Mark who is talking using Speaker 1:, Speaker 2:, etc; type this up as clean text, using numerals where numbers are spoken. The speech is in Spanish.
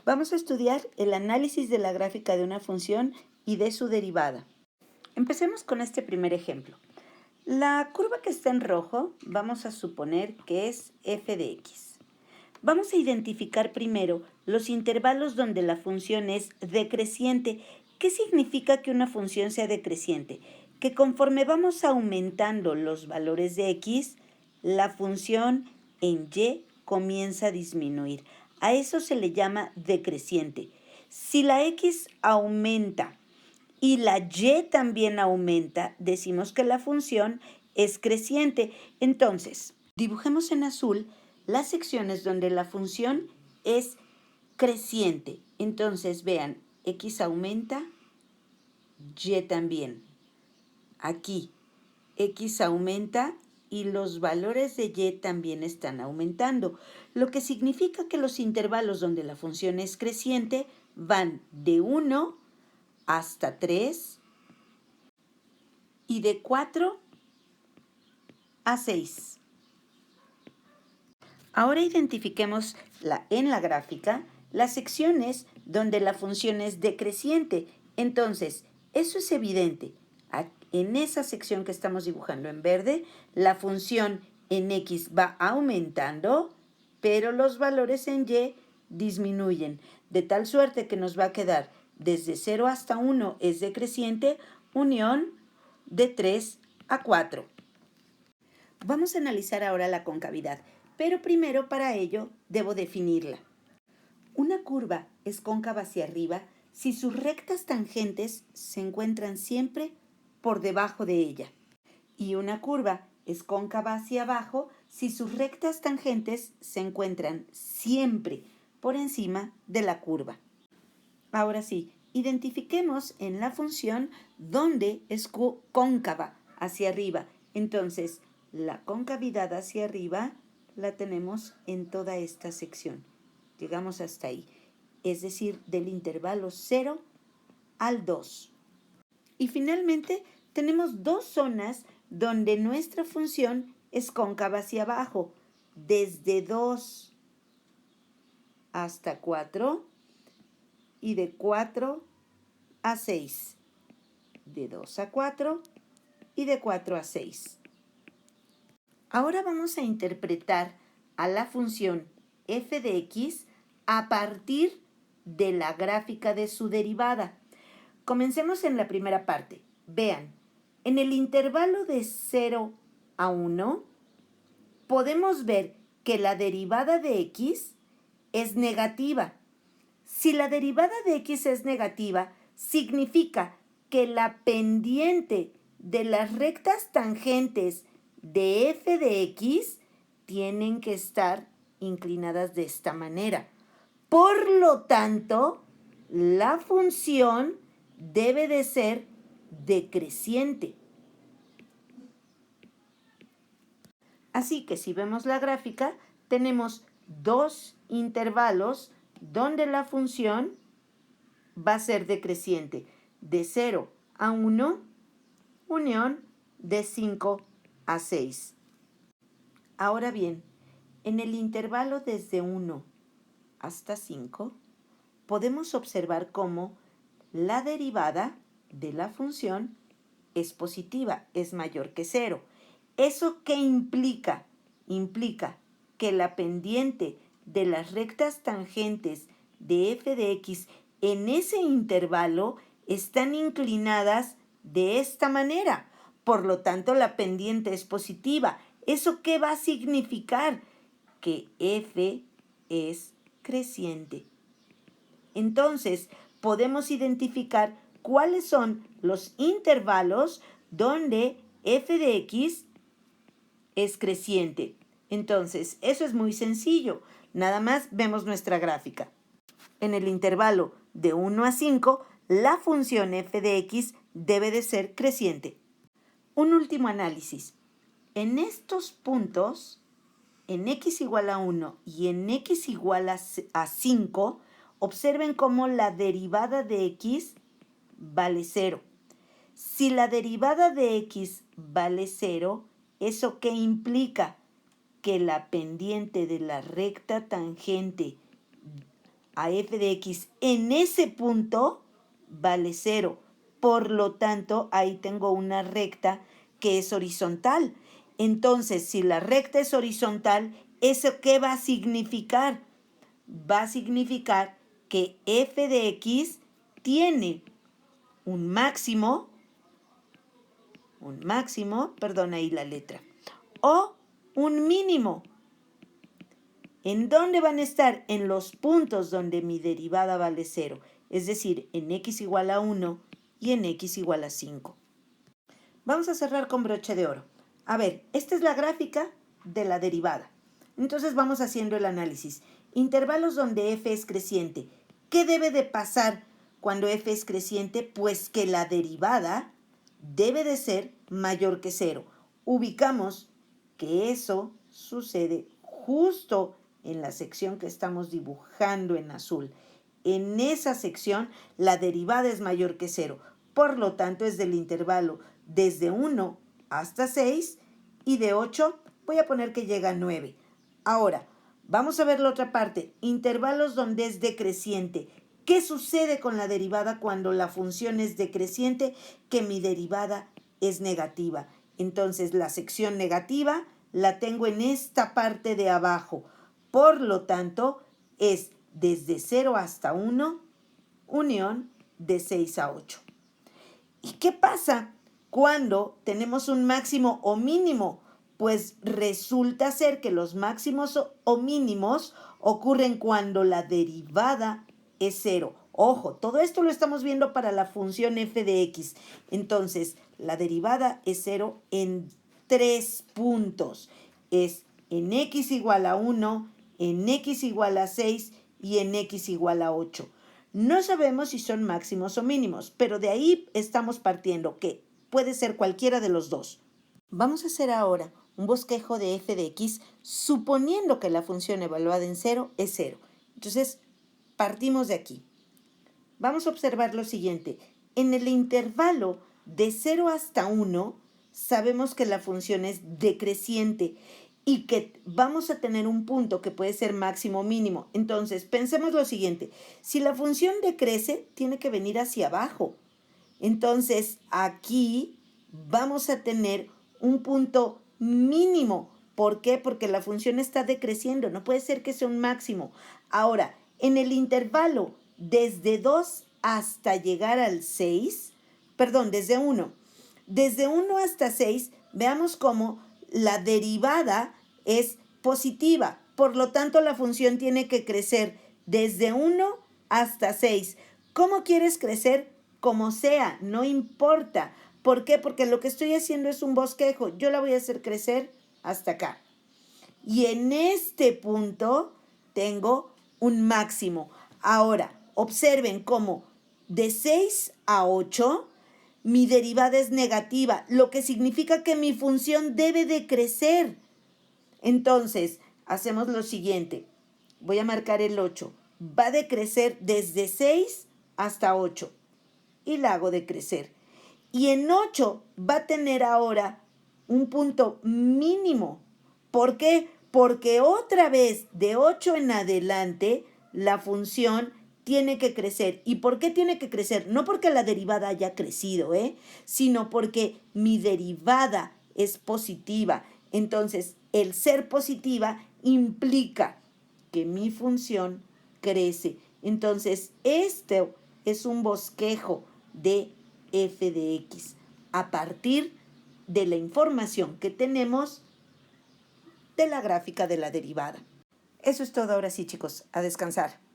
Speaker 1: Vamos a estudiar el análisis de la gráfica de una función y de su derivada. Empecemos con este primer ejemplo. La curva que está en rojo, vamos a suponer que es f de x. Vamos a identificar primero los intervalos donde la función es decreciente. ¿Qué significa que una función sea decreciente? Que conforme vamos aumentando los valores de x, la función en y comienza a disminuir. A eso se le llama decreciente. Si la x aumenta y la y también aumenta, decimos que la función es creciente. Entonces, dibujemos en azul las secciones donde la función es creciente. Entonces, vean, x aumenta, y también. Aquí, x aumenta y los valores de y también están aumentando, lo que significa que los intervalos donde la función es creciente van de 1 hasta 3 y de 4 a 6. Ahora identifiquemos en la gráfica las secciones donde la función es decreciente. Entonces, eso es evidente. En esa sección que estamos dibujando en verde, la función en x va aumentando, pero los valores en y disminuyen, de tal suerte que nos va a quedar desde 0 hasta 1 es decreciente, unión de 3 a 4. Vamos a analizar ahora la concavidad, pero primero para ello debo definirla. Una curva es cóncava hacia arriba si sus rectas tangentes se encuentran siempre por debajo de ella. Y una curva es cóncava hacia abajo si sus rectas tangentes se encuentran siempre por encima de la curva. Ahora sí, identifiquemos en la función dónde es cóncava hacia arriba. Entonces, la concavidad hacia arriba la tenemos en toda esta sección. Llegamos hasta ahí, es decir, del intervalo 0 al 2. Y finalmente tenemos dos zonas donde nuestra función es cóncava hacia abajo, desde 2 hasta 4 y de 4 a 6, de 2 a 4 y de 4 a 6. Ahora vamos a interpretar a la función f de x a partir de la gráfica de su derivada. Comencemos en la primera parte. Vean, en el intervalo de 0 a 1, podemos ver que la derivada de x es negativa. Si la derivada de x es negativa, significa que la pendiente de las rectas tangentes de f de x tienen que estar inclinadas de esta manera. Por lo tanto, la función debe de ser decreciente. Así que si vemos la gráfica, tenemos dos intervalos donde la función va a ser decreciente, de 0 a 1, unión de 5 a 6. Ahora bien, en el intervalo desde 1 hasta 5, podemos observar cómo la derivada de la función es positiva, es mayor que 0. ¿Eso qué implica? Implica que la pendiente de las rectas tangentes de f de x en ese intervalo están inclinadas de esta manera. Por lo tanto, la pendiente es positiva. ¿Eso qué va a significar? Que f es creciente. Entonces, podemos identificar cuáles son los intervalos donde f de x es creciente. Entonces, eso es muy sencillo. Nada más vemos nuestra gráfica. En el intervalo de 1 a 5, la función f de x debe de ser creciente. Un último análisis. En estos puntos, en x igual a 1 y en x igual a 5, observen cómo la derivada de x vale 0. Si la derivada de x vale 0, ¿eso qué implica? Que la pendiente de la recta tangente a f de x en ese punto vale 0. Por lo tanto, ahí tengo una recta que es horizontal. Entonces, si la recta es horizontal, ¿eso qué va a significar? Va a significar que f de x tiene un máximo, perdón ahí la letra, o un mínimo. ¿En dónde van a estar? En los puntos donde mi derivada vale 0, es decir, en x igual a 1 y en x igual a 5. Vamos a cerrar con broche de oro. A ver, esta es la gráfica de la derivada. Entonces vamos haciendo el análisis. Intervalos donde f es creciente. ¿Qué debe de pasar cuando f es creciente? Pues que la derivada debe de ser mayor que 0. Ubicamos que eso sucede justo en la sección que estamos dibujando en azul. En esa sección la derivada es mayor que 0. Por lo tanto, es del intervalo desde 1 hasta 6 y de 8 voy a poner que llega a 9. Ahora, vamos a ver la otra parte. Intervalos donde es decreciente. ¿Qué sucede con la derivada cuando la función es decreciente? Que mi derivada es negativa. Entonces, la sección negativa la tengo en esta parte de abajo. Por lo tanto, es desde 0 hasta 1, unión de 6 a 8. ¿Y qué pasa cuando tenemos un máximo o mínimo? Pues resulta ser que los máximos o mínimos ocurren cuando la derivada es 0. Ojo, todo esto lo estamos viendo para la función f de x. Entonces, la derivada es 0 en 3 puntos. Es en x igual a 1, en x igual a 6 y en x igual a 8. No sabemos si son máximos o mínimos, pero de ahí estamos partiendo que puede ser cualquiera de los dos. Vamos a hacer ahora un bosquejo de f de x suponiendo que la función evaluada en 0 es 0. Entonces, partimos de aquí. Vamos a observar lo siguiente. En el intervalo de 0 hasta 1, sabemos que la función es decreciente y que vamos a tener un punto que puede ser máximo o mínimo. Entonces, pensemos lo siguiente. Si la función decrece, tiene que venir hacia abajo. Entonces, aquí vamos a tener un punto mínimo. ¿Por qué? Porque la función está decreciendo. No puede ser que sea un máximo. Ahora, en el intervalo desde 2 hasta llegar al 6, perdón, desde 1. Desde 1 hasta 6, veamos cómo la derivada es positiva. Por lo tanto, la función tiene que crecer desde 1 hasta 6. ¿Cómo quieres crecer? Como sea, no importa. ¿Por qué? Porque lo que estoy haciendo es un bosquejo. Yo la voy a hacer crecer hasta acá. Y en este punto tengo un máximo. Ahora, observen cómo de 6 a 8 mi derivada es negativa, lo que significa que mi función debe de crecer. Entonces, hacemos lo siguiente. Voy a marcar el 8. Va a decrecer desde 6 hasta 8. Y la hago decrecer. Y en 8 va a tener ahora un punto mínimo. ¿Por qué? Porque otra vez de 8 en adelante la función tiene que crecer. ¿Y por qué tiene que crecer? No porque la derivada haya crecido, sino porque mi derivada es positiva. Entonces, el ser positiva implica que mi función crece. Entonces, esto es un bosquejo de f de x a partir de la información que tenemos de la gráfica de la derivada. Eso es todo ahora sí, chicos. A descansar.